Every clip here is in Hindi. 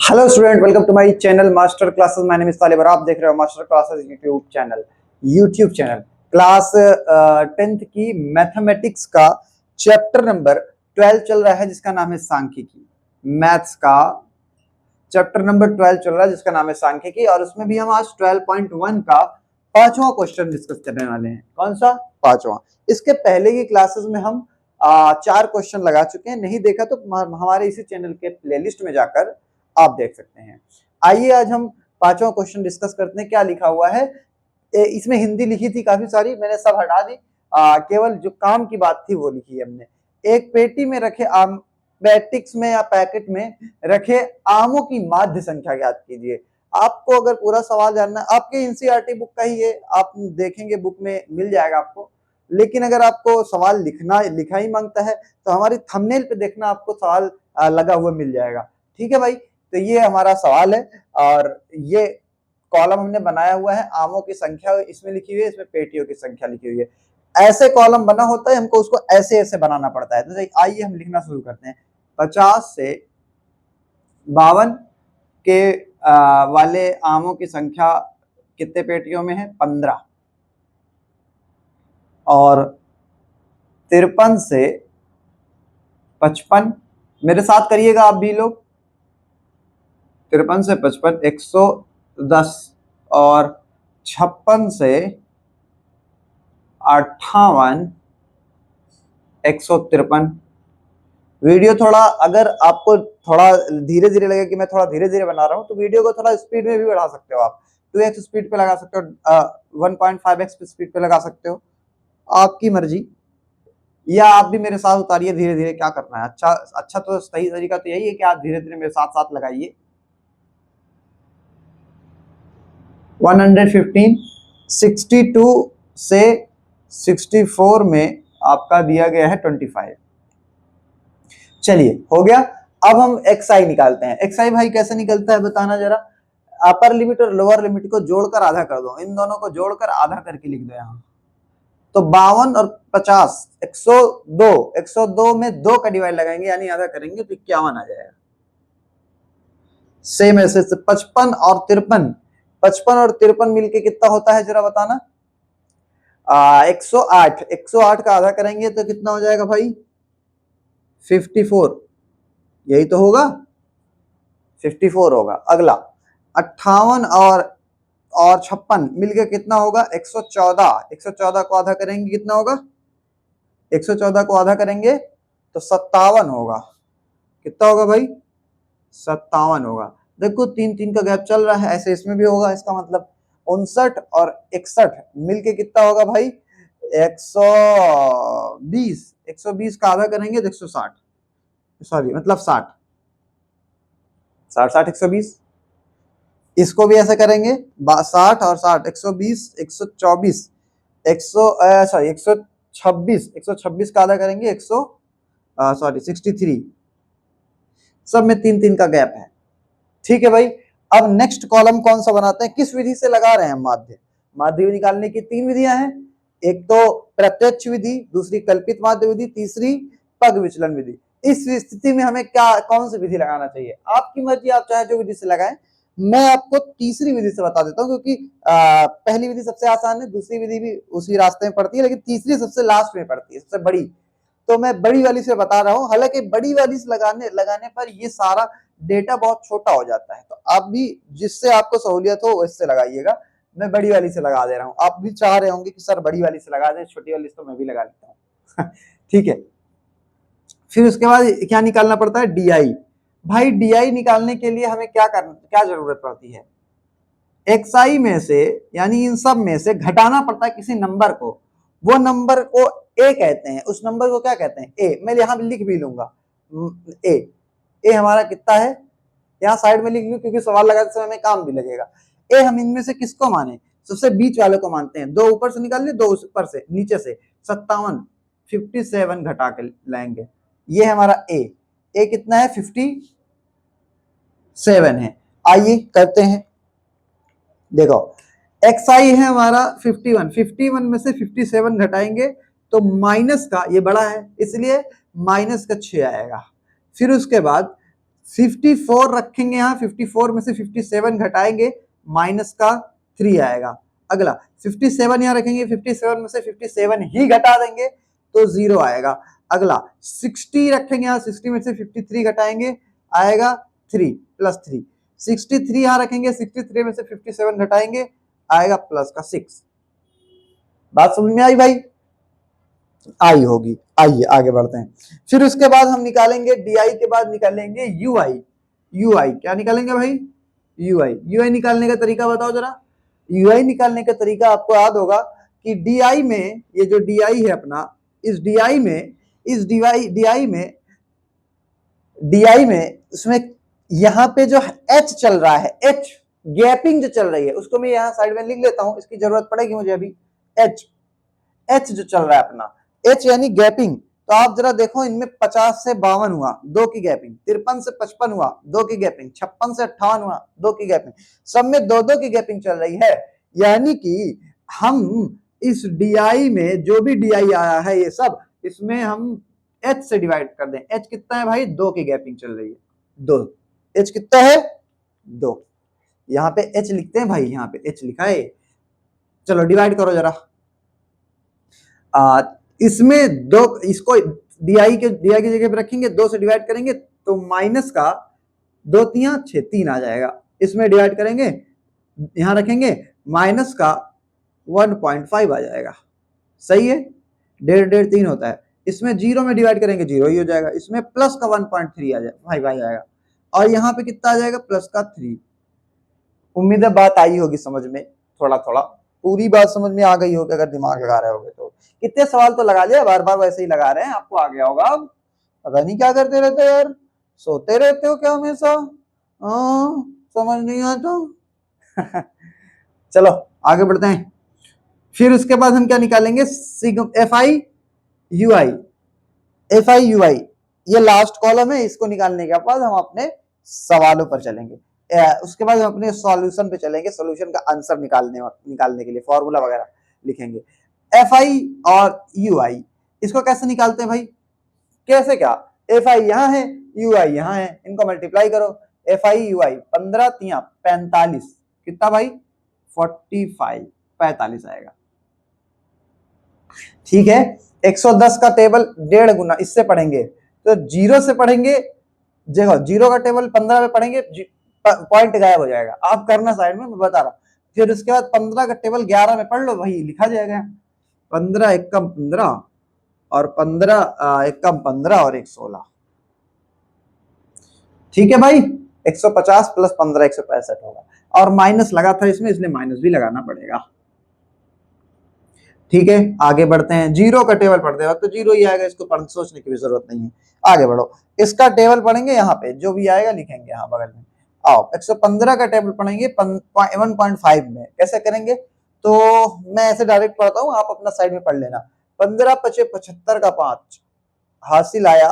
Hello student, welcome to my channel master classes. My name is Talib और आप देख रहे हो master classes YouTube channel. Class 10th की मैथमेटिक्स का चैप्टर नंबर 12 चल रहा है जिसका नाम है सांख्यिकी। मैथ्स का चैप्टर नंबर 12 चल रहा है जिसका नाम है सांख्यिकी, और उसमें भी हम आज 12.1 का पांचवा क्वेश्चन डिस्कस करने वाले हैं। कौन सा? पांचवा। इसके पहले की क्लासेस में हम 4 क्वेश्चन लगा चुके हैं। नहीं देखा तो हमारे इसी चैनल के प्लेलिस्ट में जाकर आप देख सकते हैं। आइए आज हम पांचवा क्वेश्चन डिस्कस करते हैं। क्या लिखा हुआ है? इसमें हिंदी लिखी थी काफी सारी, मैंने सब हटा दी। केवल जो काम की बात थी वो लिखी है हमने। एक पेटी में रखे आम, पैकेट्स में या पैकेट में रखे आमों की माध्य संख्या ज्ञात कीजिए। आपको अगर पूरा सवाल जानना है, आपके एनसीईआरटी बुक का ही है, आप देखेंगे बुक में मिल जाएगा आपको। लेकिन अगर आपको सवाल लिखा ही मांगता है तो हमारी थंबनेल पे देखना, आपको सवाल लगा हुआ मिल जाएगा। ठीक है भाई, तो ये हमारा सवाल है और ये कॉलम हमने बनाया हुआ है। आमों की संख्या इसमें लिखी हुई है, इसमें पेटियों की संख्या लिखी हुई है। ऐसे कॉलम बना होता है, हमको उसको ऐसे ऐसे बनाना पड़ता है। तो आइए हम लिखना शुरू करते हैं। 50 से 52 के वाले आमों की संख्या कितने पेटियों में है? 15। और 53 से 55, मेरे साथ करिएगा आप भी लोग। 53 से 55 110, और 56 से 58 153। वीडियो थोड़ा, अगर आपको थोड़ा धीरे धीरे लगे कि मैं थोड़ा धीरे धीरे बना रहा हूँ, तो वीडियो को थोड़ा स्पीड में भी बढ़ा सकते हो आप। 2x स्पीड पे लगा सकते हो, 1.5x स्पीड पे लगा सकते हो, आपकी मर्जी। या आप भी मेरे साथ उतारिए धीरे धीरे, क्या करना है। अच्छा तो सही तरीका तो यही है कि आप धीरे धीरे मेरे साथ साथ लगाइए। 115, 62 से 64 में आपका दिया गया है 25। चलिए हो गया। अब हम xi निकालते हैं। xi भाई कैसे निकलता है बताना जरा। अपर लिमिट और लोअर लिमिट को जोड़कर आधा कर दो, इन दोनों को जोड़कर आधा करके लिख दो यहाँ। तो 52 और 50 102, 102 में 2 का डिवाइड लगाएंगे यानी आधा करेंगे तो 51 आ जाएगा। सेम ऐसे 55 और 53, 55 और 53 मिलके कितना होता है जरा बताना। 108, 108 का आधा करेंगे तो कितना हो जाएगा भाई? 54। यही तो होगा, 54 होगा। अगला 58 और 56 मिलके कितना होगा? 114। 114 को आधा करेंगे कितना होगा? 114 को आधा करेंगे तो 57 होगा। कितना होगा भाई? 57 होगा। देखो 3 का गैप चल रहा है, ऐसे इसमें भी होगा। इसका मतलब 59 और 61 मिलके कितना होगा भाई? 120। 120 का आधा करेंगे तो 160, सॉरी मतलब 60, 60 120। इसको भी ऐसे करेंगे, 60 और 60 120, 124, 126 का आधा करेंगे 63। सब में 3 का गैप है। ठीक है भाई। अब नेक्स्ट कॉलम कौन सा बनाते हैं? किस विधि से लगा रहे हैं? माध्य। माध्य निकालने की 3 विधियां हैं। एक तो प्रत्यक्ष विधि, दूसरी कल्पित माध्य विधि, तीसरी पग विचलन विधि। इस स्थिति में हमें क्या, कौन सी विधि लगाना चाहिए? आपकी मर्जी, आप चाहे जो विधि से लगाएं। मैं आपको तीसरी विधि से बता देता हूं, क्योंकि पहली विधि सबसे आसान है, दूसरी विधि भी उसी रास्ते में पड़ती है, लेकिन तीसरी सबसे लास्ट में पड़ती है, सबसे बड़ी। तो मैं बड़ी वाली से बता रहा हूं। हालांकि बड़ी वाली से लगाने पर ये सारा डेटा बहुत छोटा हो जाता है, तो आप भी जिससे आपको सहूलियत हो उससे लगाइएगा। मैं बड़ी वाली से लगा दे रहा हूं। आप भी चाह रहे होंगे कि सर बड़ी वाली से लगा दें, छोटी वाली से तो मैं भी लगा लेता हूं। ठीक है। फिर उसके बाद क्या निकालना पड़ता है? डीआई। भाई डीआई निकालने के लिए हमें क्या जरूरत पड़ती है? xi में से, यानी इन सब में से घटाना पड़ता है किसी नंबर को। वो नंबर को a कहते हैं। उस नंबर को क्या कहते हैं? a। मैं यहां लिख भी लूंगा a हमारा कितना है, यहाँ साइड में लिख लूं क्योंकि सवाल लगाते समय में काम भी लगेगा। a हम इनमें से किसको माने? सबसे बीच वाले को मानते हैं। 2 ऊपर से निकाल लिए, 2 ऊपर से, नीचे से 57 घटा के लाएंगे। ये हमारा a कितना है? 57 है। आइए करते हैं। देखो xi है हमारा 51 में से 57 घटाएंगे तो माइनस का, ये बड़ा है इसलिए माइनस का 6 आएगा। फिर उसके बाद 54 रखेंगे यहाँ, 54 में से 57 घटाएंगे, माइनस का 3 आएगा। अगला 57 यहाँ रखेंगे, 57 में से 57 ही घटा देंगे तो 0 आएगा। अगला 60 रखेंगे यहाँ, 60 में से 53 घटाएंगे, आएगा 3 प्लस 3। 63 यहाँ रखेंगे, 63 में से 57 घटाएंगे, आएगा प्लस का 6। बात समझ में आई भाई? आई होगी। आइए आगे बढ़ते हैं। फिर उसके बाद हम निकालेंगे डी के बाद निकालेंगे यू आई। क्या निकालेंगे भाई? यू आई निकालने का तरीका बताओ जरा। यू आई निकालने का तरीका आपको याद होगा कि डी में, ये जो डी है अपना, इस डी में उसमें यहां पे जो एच चल रहा है, एच गैपिंग जो चल रही है, उसको मैं यहां साइड में लिख लेता हूं, इसकी जरूरत पड़ेगी मुझे अभी। एच जो चल रहा है अपना, एच यानी गैपिंग। तो आप जरा देखो, इनमें 50 से 52 हुआ, 2 की गैपिंग, 53 से 55 हुआ, 2 की गैपिंग, 56 से 58 हुआ, 2 की गैपिंग, सब में 2-2 की गैपिंग चल रही है। यानी कि हम इस डी में जो भी डी आया है ये सब, इसमें हम एच से डिवाइड कर दें। एच कितना है भाई? 2 की गैपिंग चल रही है, 2। एच कितना है? 2। यहाँ पे एच लिखते हैं भाई, यहाँ पे एच लिखा है। चलो डिवाइड करो जरा। इसमें 2, इसको डी की जगह पे रखेंगे, 2 से डिवाइड करेंगे तो माइनस का 2 तिया 6, 3 आ जाएगा। इसमें डिवाइड करेंगे, यहां रखेंगे, माइनस का 1.5 आ जाएगा। सही है, 1.5 3 होता है। इसमें 0 में डिवाइड करेंगे, 0 ही हो जाएगा। इसमें प्लस का 1.3 आ जाएगा, 5 आ जाएगा। और यहाँ पे कितना आ जाएगा? प्लस का 3। उम्मीद है बात आई होगी समझ में, थोड़ा थोड़ा। पूरी बात समझ में आ गई होगी अगर दिमाग लगा रहे होगे तो। कितने सवाल तो लगा लिया, बार बार वैसे ही लगा रहे हैं, आपको आ गया होगा। अब पता नहीं क्या करते रहते हो यार, सोते रहते हो क्या हमेशा? समझ नहीं आता। चलो आगे बढ़ते हैं। फिर उसके बाद हम क्या निकालेंगे? एफ आई यू आई, ये लास्ट कॉलम है। इसको निकालने के बाद हम अपने सवालों पर चलेंगे। उसके बाद हम अपने सॉल्यूशन पे चलेंगे, सॉल्यूशन का आंसर निकालने के लिए फॉर्मूला वगैरह लिखेंगे। एफ आई और यू आई, इसको कैसे निकालते हैं भाई? कैसे क्या? एफ आई यहाँ है, यू आई यहाँ है, इनको मल्टीप्लाई करो। एफ आई यू आई, 15 तिया 45, कितना भाई? 45, 45 आएगा। ठीक है, 110 का टेबल 1.5 गुना इससे पढ़ेंगे तो 0 से पढ़ेंगे। देखो 0 का टेबल 15 में पढ़ेंगे, पॉइंट गायब हो जाएगा। आप करना साइड में, मैं बता रहा हूं। फिर उसके बाद 15 का टेबल 11 में पढ़ लो, वही लिखा जाएगा। 15 एकम 15 और 15 एकम 15 और 1 16। ठीक है भाई, 150 प्लस 15 165 होगा। और माइनस लगा था इसमें, इसलिए माइनस भी लगाना पड़ेगा। ठीक है, आगे बढ़ते हैं। 0 का टेबल पढ़ते वक्त तो 0 ही आएगा, इसको सोचने की भी जरूरत नहीं है। आगे बढ़ो, इसका टेबल पढ़ेंगे, यहाँ पे जो भी आएगा लिखेंगे यहाँ बगल में। आओ 115 का टेबल पढ़ेंगे 1.5 में। कैसे करेंगे? तो मैं ऐसे डायरेक्ट पढ़ता हूँ, आप अपना साइड में पढ़ लेना। 15 पचे 75 का 5, हासिल आया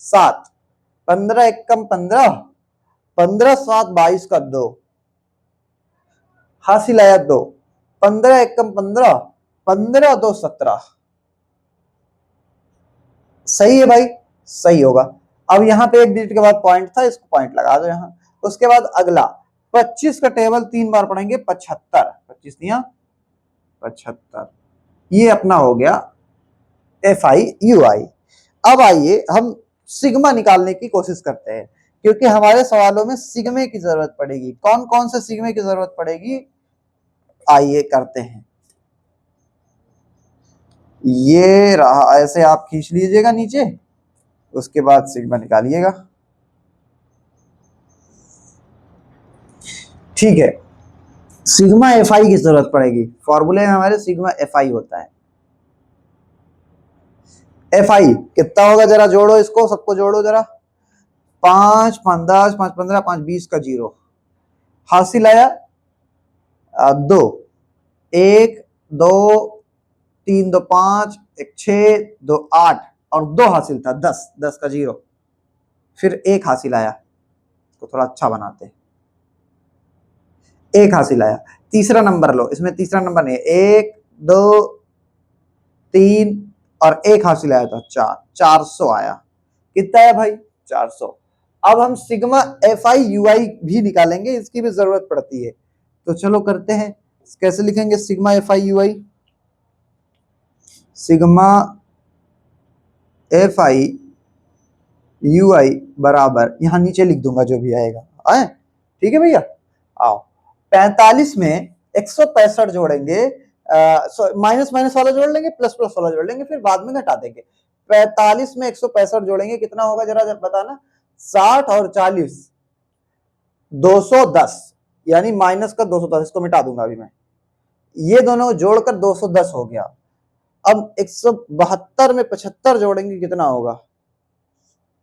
7। 15 एकम 15, 15 7 22 का 2, हासिल आया 2। 15 एकम 15, 15 2 17। सही है भाई, सही होगा। अब यहाँ पे एक डिजिट के बाद पॉइंट था, इसको पॉइंट लगा दो यहाँ। उसके बाद अगला 25 का टेबल 3 बार पढ़ेंगे, 75, 25 दिया 75। ये अपना हो गया एफ आई यू आई। अब आइए हम सिग्मा निकालने की कोशिश करते हैं, क्योंकि हमारे सवालों में सिग्मे की जरूरत पड़ेगी। कौन कौन से सिग्मे की जरूरत पड़ेगी, आइए करते हैं। ये रहा, ऐसे आप खींच लीजिएगा नीचे, उसके बाद सिग्मा निकालिएगा। ठीक है, सिग्मा एफ आई की जरूरत पड़ेगी। फॉर्मूले में हमारे सिग्मा एफ आई होता है। एफ आई कितना होगा, जरा जोड़ो इसको, सबको जोड़ो जरा। 5 5 10 5 15 5 20 का 0, हासिल आया 2। 1 2 3 2 5 1 6 2 8 और 2 हासिल था 10, 10 का 0। फिर 1 हासिल आया, तो थोड़ा अच्छा बनाते हैं। 1 हासिल आया, तीसरा नंबर लो, इसमें तीसरा नंबर नहीं है। 1 2 3 और 1 हासिल आया था 4, 400 आया। कितना है भाई 400। अब हम सिग्मा एफ आई यू आई भी निकालेंगे, इसकी भी जरूरत पड़ती है, तो चलो करते हैं। कैसे लिखेंगे sigma F I U I? Sigma F I U I बराबर, यहां नीचे लिख दूंगा जो भी आएगा, आए ठीक है भैया। आओ 45 में 165 जोड़ेंगे, माइनस माइनस वाला जोड़ लेंगे, प्लस प्लस वाला जोड़ लेंगे, फिर बाद में घटा देंगे। 45 में 165 जोड़ेंगे कितना होगा जरा बताना? 60 और 40 210, यानी माइनस का 210, इसको मिटा दूंगा अभी मैं। ये दोनों जोड़कर 210 हो गया। अब 172 में 75 जोड़ेंगे कितना होगा?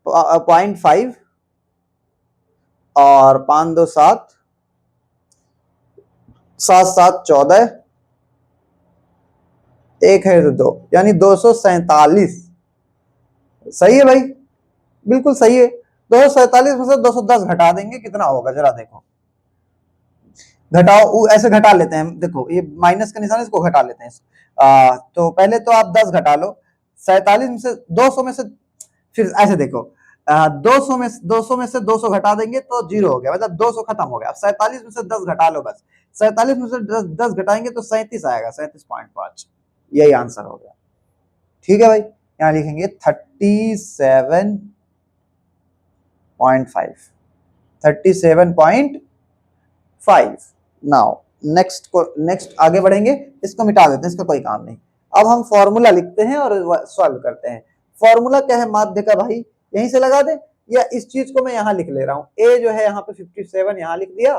0.5 और 5 2 7, 7 7 14, 1 है तो 2, यानी 247। सही है भाई, बिल्कुल सही है। 247 में से 210 घटा देंगे, कितना होगा जरा देखो, घटाओ, ऐसे घटा लेते हैं, देखो ये माइनस का निशान, इसको घटा लेते हैं। तो पहले तो आप 10 घटा लो, 47 में से 200 में से, फिर ऐसे देखो 200 में से 200 घटा देंगे तो 0 हो गया, मतलब 200 खत्म हो गया। 47 में से 10 घटा लो बस, 47 में से 10 घटाएंगे तो 37 आएगा, 37.5, यही आंसर हो गया। ठीक है भाई, यहाँ लिखेंगे 37.5, 37.5। नाउ नेक्स्ट आगे बढ़ेंगे, इसको मिटा देते हैं, इसका कोई काम नहीं। अब हम फॉर्मूला लिखते हैं और सॉल्व करते हैं। फॉर्मूला क्या है माध्य का भाई? यहीं से लगा दे, या इस चीज को मैं यहां लिख ले रहा हूं, ए जो है यहाँ पे 57 यहां लिख दिया,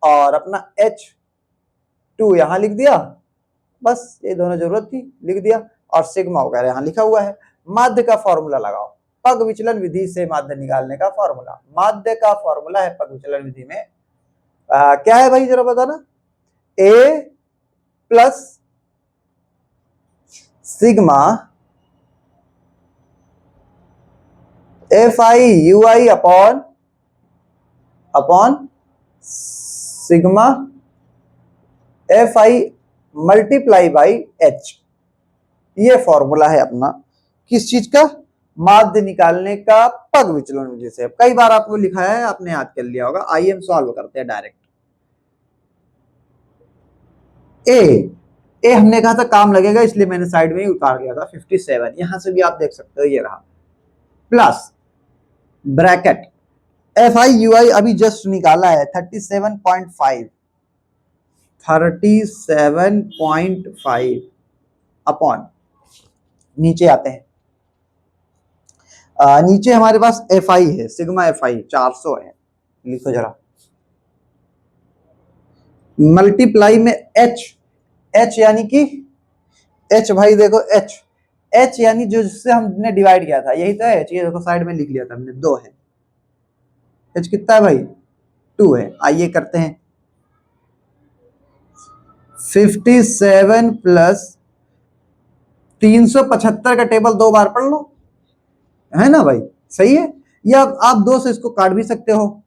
और अपना H2 यहां लिख दिया, बस ये दोनों जरूरत थी, लिख दिया, और सिग्मा वगैरह यहां लिखा हुआ है। माध्य का फॉर्मूला लगाओ, पग विचलन विधि से माध्य निकालने का फॉर्मूला। माध्य का फॉर्मूला है पग विचलन विधि में, क्या है भाई जरा बताना? A plus sigma F I U I upon sigma F I multiply by H. ये फॉर्मूला है अपना, किस चीज का? माध्य निकालने का पग विचलन विधि से। कई बार आपको लिखा है, आपने याद कर लिया होगा। आइए हम सॉल्व करते हैं डायरेक्ट। ए हमने कहा था काम लगेगा, इसलिए मैंने साइड में ही उतार लिया था 57, यहां से भी आप देख सकते हो, ये रहा, plus bracket F I U I अभी जस्ट निकाला है 37.5, 37.5 अपॉन, नीचे आते हैं, नीचे हमारे पास एफ आई है, सिग्मा एफ आई 400 है, लिखो जरा, मल्टीप्लाई में एच यानी कि एच भाई देखो, एच यानी जो जिससे हमने डिवाइड किया था, यही तो है एच, ये देखो साइड में लिख लिया था हमने, 2 है। एच कितना है भाई? 2 है। आइए करते हैं, 57 प्लस 375 का टेबल 2 बार पढ़ लो, है ना भाई? सही है। या आप 2 से इसको काट भी सकते हो,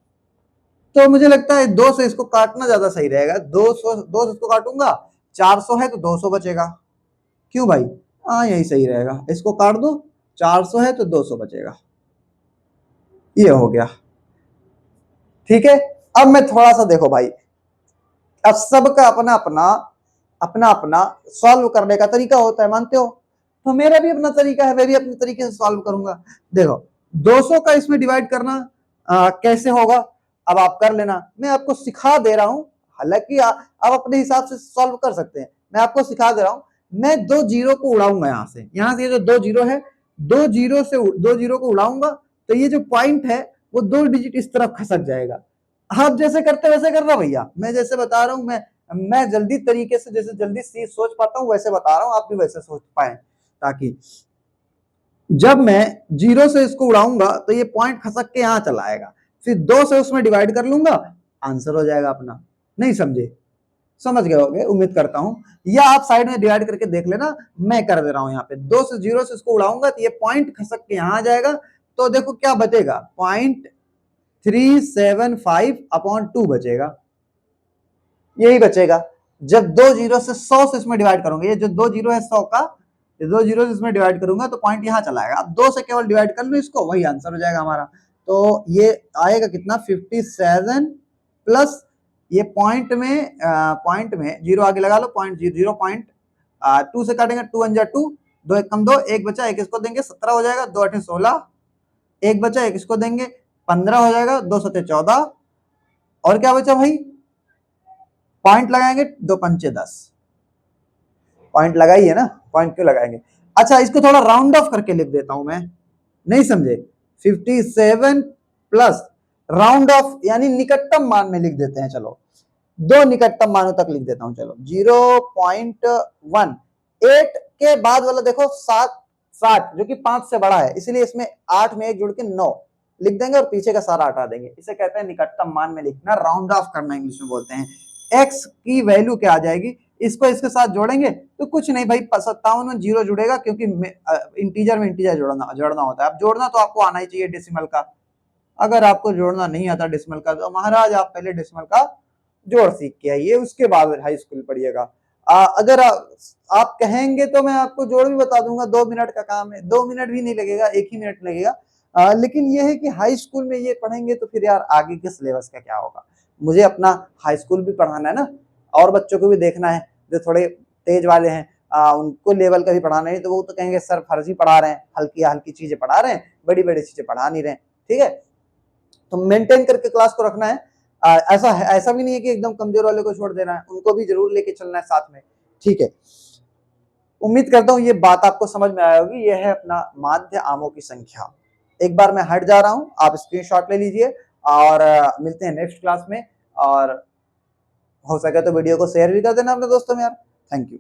तो मुझे लगता है 2 से इसको काटना ज्यादा सही रहेगा। 2 से इसको काटूंगा, 400 है तो 200 बचेगा, क्यों भाई? हाँ यही सही रहेगा, इसको काट दो, 400 है तो 200 बचेगा, ये हो गया। ठीक है, अब मैं थोड़ा सा देखो भाई, अब सबका अपना अपना सॉल्व करने का तरीका होता है, मानते हो? तो मेरा भी अपना तरीका है, मैं भी अपने तरीके से सॉल्व करूंगा। देखो 200 का इसमें डिवाइड करना कैसे होगा, अब आप कर लेना, मैं आपको सिखा दे रहा हूं। हालांकि आप अपने हिसाब से सॉल्व कर सकते हैं, मैं आपको सिखा दे रहा हूं। मैं 2 जीरो को उड़ाऊंगा यहां से ये जो 2 जीरो है, 2 जीरो को उड़ाऊंगा, तो ये जो पॉइंट है वो 2 डिजिट इस तरफ खसक जाएगा। आप जैसे करते वैसे करना भैया, मैं जैसे बता रहा हूं, मैं जल्दी तरीके से, जैसे जल्दी चीज सोच पाता हूं वैसे बता रहा हूं, आप भी वैसे सोच पाए, ताकि जब मैं 0 से इसको उड़ाऊंगा तो ये पॉइंट खसक के यहां चला आएगा, फिर 2 से उसमें डिवाइड कर लूंगा, आंसर हो जाएगा अपना। नहीं समझे? समझ गए होंगे उम्मीद करता हूं, या आप साइड में डिवाइड करके देख लेना, मैं कर दे रहा हूं यहाँ पे। 2 से 0 से इसको उड़ाऊंगा तो ये पॉइंट खसक के यहां आ जाएगा, तो देखो क्या बचेगा, 0.375 अपॉन 2 बचेगा, यही बचेगा। जब 2 जीरो से 100 से इसमें डिवाइड करोगे, ये जो 2 जीरो है 100 का, ये 2 जीरो इसमें डिवाइड करूंगा तो पॉइंट यहाँ चला आएगा। अब 2 से केवल डिवाइड कर लो इसको, वही आंसर हो जाएगा हमारा। तो ये आएगा कितना 57 प्लस ये पॉइंट में जीरो आगे लगा लो, पॉइंट 0.2 से काटेंगे, 2 1 2, 2 1 कम 2, एक बचा, एक इसको देंगे 17 हो जाएगा, 2 8 16, एक बचा, एक इसको देंगे 15 हो जाएगा, 2 7 14, और क्या बचा भाई, पॉइंट लगाएंगे, 2 5 10, पॉइंट लगाइए ना, पॉइंट क्यों लगाएंगे। अच्छा इसको थोड़ा राउंड ऑफ करके लिख देता हूं मैं, नहीं समझे, 57 प्लस राउंड ऑफ यानी निकटतम मान में लिख देते हैं, चलो 2 निकटतम मानों तक लिख देता हूं, चलो 0.1, 8 के बाद वाला देखो 60 जो कि 5 से बड़ा है, इसलिए इसमें 8 में 1 जुड़ के 9 लिख देंगे और पीछे का सारा हटा देंगे। इसे कहते हैं निकटतम मान में लिखना, राउंड ऑफ करना इंग्लिश में बोलते हैं। x की वैल्यू क्या आ जाएगी, इसको इसके साथ जोड़ेंगे तो कुछ नहीं भाई, 57 में 0 जुड़ेगा क्योंकि इंटीजर में इंटीजर जोड़ना होता है। अब जोड़ना तो आपको आना ही चाहिए डेसिमल का, अगर आपको जोड़ना नहीं आता डेसिमल का तो महाराज आप पहले डेसिमल का जोड़ सीख के आइए, उसके बाद हाई स्कूल पढ़िएगा। अगर आप कहेंगे तो मैं आपको जोड़ भी बता दूंगा, 2 मिनट का काम है, 2 मिनट भी नहीं लगेगा, 1 ही मिनट लगेगा। लेकिन यह है कि हाई स्कूल में ये पढ़ेंगे तो फिर यार आगे के सिलेबस का क्या होगा। मुझे अपना हाई स्कूल भी पढ़ाना है ना, और बच्चों को भी देखना है जो थोड़े तेज वाले हैं, उनको लेवल का भी पढ़ाना है, तो वो तो कहेंगे सर फर्जी पढ़ा रहे हैं, हल्की हल्की चीजें पढ़ा रहे हैं, बड़ी बड़ी चीजें पढ़ा नहीं रहे। ठीक है, तो मेंटेन करके क्लास को रखना है। ऐसा भी नहीं है कि एकदम कमजोर वाले को छोड़ देना है, उनको भी जरूर लेके चलना है साथ में। ठीक है, उम्मीद करता हूँ ये बात आपको समझ में आई होगी। यह है अपना माध्य आमों की संख्या। एक बार मैं हट जा रहा हूँ, आप स्क्रीनशॉट ले लीजिए और मिलते हैं नेक्स्ट क्लास में। और हो सके तो वीडियो को शेयर भी कर देना अपने दोस्तों में यार। Thank you.